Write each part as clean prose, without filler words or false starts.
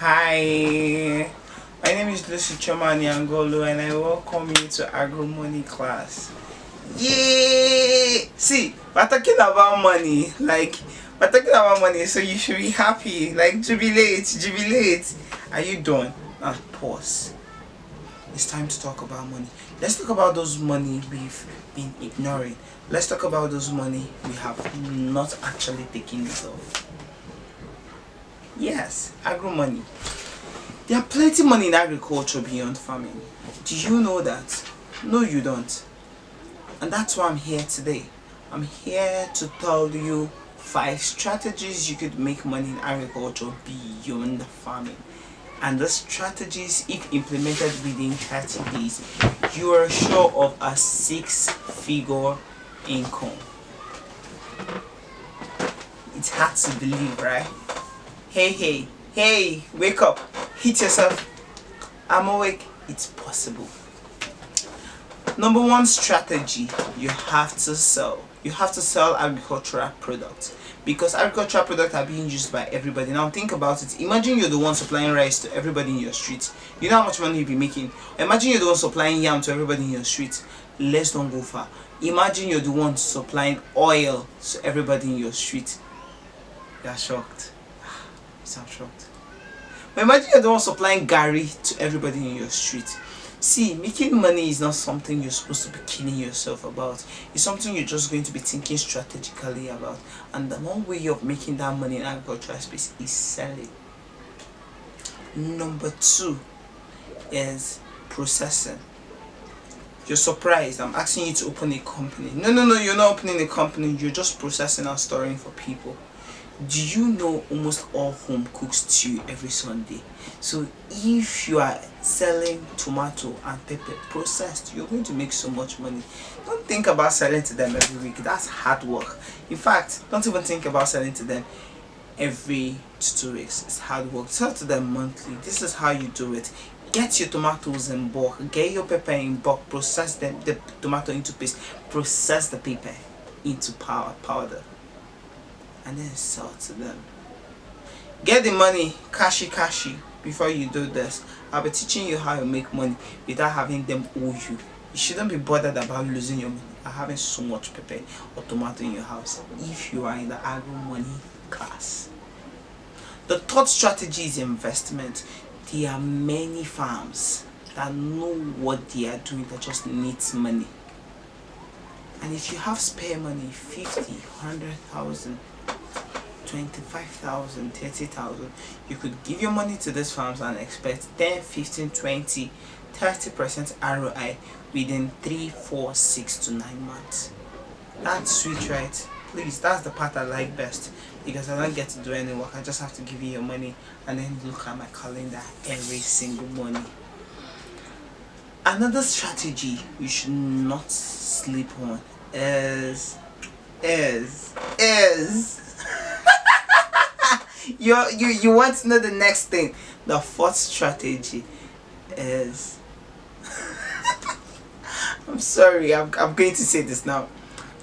Hi, my name is Lucy Chomani Angolo and I welcome you to Agro-money class. Yay! See, we're talking about money, so you should be happy, like jubilate. Are you done? Now pause. It's time to talk about money. Let's talk about those money we've been ignoring. Let's talk about those money we have not actually taken it of. Yes, agro-money. There are plenty money in agriculture beyond farming. Do you know that? No, you don't. And that's why I'm here today. I'm here to tell you 5 strategies you could make money in agriculture beyond farming. And the strategies, if implemented within 30 days, you are sure of a 6-figure income. It's hard to believe, right? Hey, wake up, hit yourself. I'm awake. It's possible. Number 1 strategy, you have to sell. You have to sell agricultural products because agricultural products are being used by everybody. Now think about it. Imagine you're the one supplying rice to everybody in your street. You know how much money you'll be making. Imagine you're the one supplying yam to everybody in your street. Let's don't go far. Imagine you're the one supplying oil to everybody in your street. You're shocked. You sound shocked. But imagine you're the one supplying Gary to everybody in your street. See, making money is not something you're supposed to be killing yourself about. It's something you're just going to be thinking strategically about. And the one way of making that money in agricultural space is selling. Number 2 is processing. You're surprised. I'm asking you to open a company. No, you're not opening a company. You're just processing and storing for people. Do you know almost all home cooks stew every Sunday? So if you are selling tomato and pepper processed, you're going to make so much money. Don't think about selling to them every week. That's hard work. In fact, don't even think about selling to them every 2 weeks. It's hard work. Sell to them monthly. This is how you do it. Get your tomatoes in bulk. Get your pepper in bulk. Process them, the tomato into paste. Process the pepper into powder. And then sell to them. Get the money cashy before you do this. I'll be teaching you how to make money without having them owe you. You shouldn't be bothered about losing your money or having so much pepper or tomato in your house if you are in the agro-money class. The 3rd strategy is investment. There are many farms that know what they are doing that just needs money. And if you have spare money, 50, 100,000, 25,000, 30,000, you could give your money to these farms and expect 10, 15, 20, 30% ROI within 3, 4, 6 to 9 months. That's sweet, right? Please, that's the part I like best because I don't get to do any work. I just have to give you your money and then look at my calendar every single morning. Another strategy you should not sleep on is you want to know the next thing. The 4th strategy is I'm sorry, I'm going to say this now.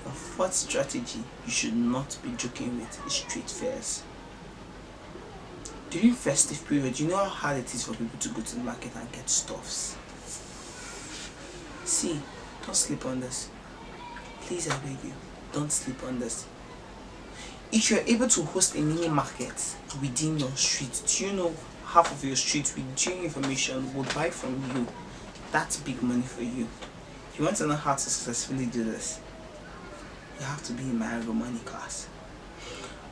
The 4th strategy you should not be joking with is street fairs. During festive period, you know how hard it is for people to go to the market and get stuffs. See, don't sleep on this. Please, I beg you, don't sleep on this. If you're able to host a mini market within your street, do you know half of your street with genuine information will buy from you? That's big money for you. If you want to know how to successfully do this, you have to be in my agro-money class.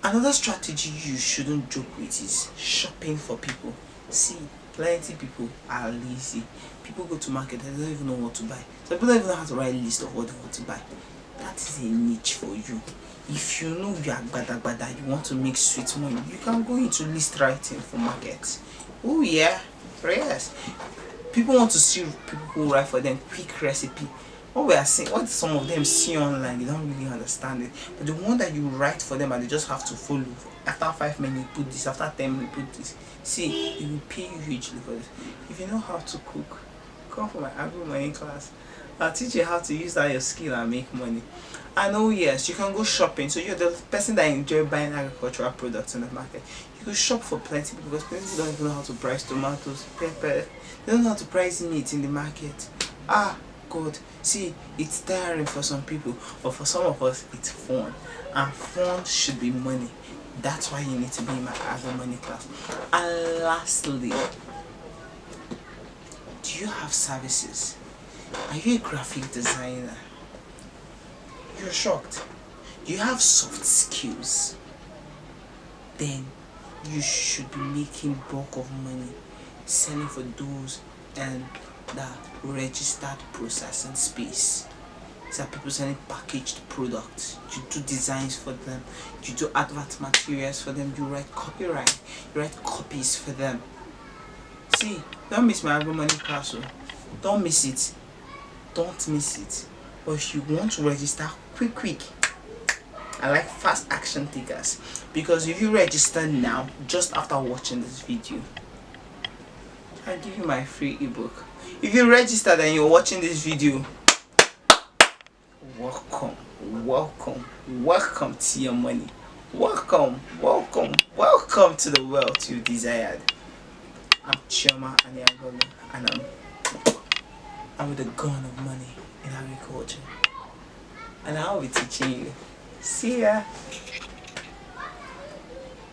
Another strategy you shouldn't joke with is shopping for people. See, plenty people are lazy. People go to market and they don't even know what to buy. So people don't even know how to write a list of what they want to buy. That is a niche for you. If you know you are bada, you want to make sweet money, you can go into list writing for markets. Oh yeah, yes. People want to see people who write for them quick recipe. What some of them see online, they don't really understand it. But the one that you write for them and they just have to follow. After 5 minutes, put this. After 10 minutes, put this. See, it will pay you hugely for this. If you know how to cook, come for my Agro-money class. I'll teach you how to use that your skill and make money. And oh yes, you can go shopping. So you're the person that enjoy buying agricultural products in the market. You could shop for plenty because people don't even know how to price tomatoes, pepper. They don't know how to price meat in the market. Ah, God. See, it's tiring for some people, but for some of us, it's fun. And fun should be money. That's why you need to be in my Agro-money class. And lastly, do you have services? Are you a graphic designer? You're shocked. Do you have soft skills? Then you should be making bulk of money selling for those and the registered processing space. These are people selling packaged products. You do designs for them, you do advert materials for them, you write copyright, you write copies for them. See, don't miss my Agro-money class. Don't miss it. Don't miss it. But if you want to register quick, I like fast action takers, because if you register now, just after watching this video, I'll give you my free ebook. If you register and you're watching this video, welcome to your money. Welcome to the wealth you desired. I'm Chioma Agrodemy, and I'm with the gun of money in agriculture, and I'll be teaching you. See ya.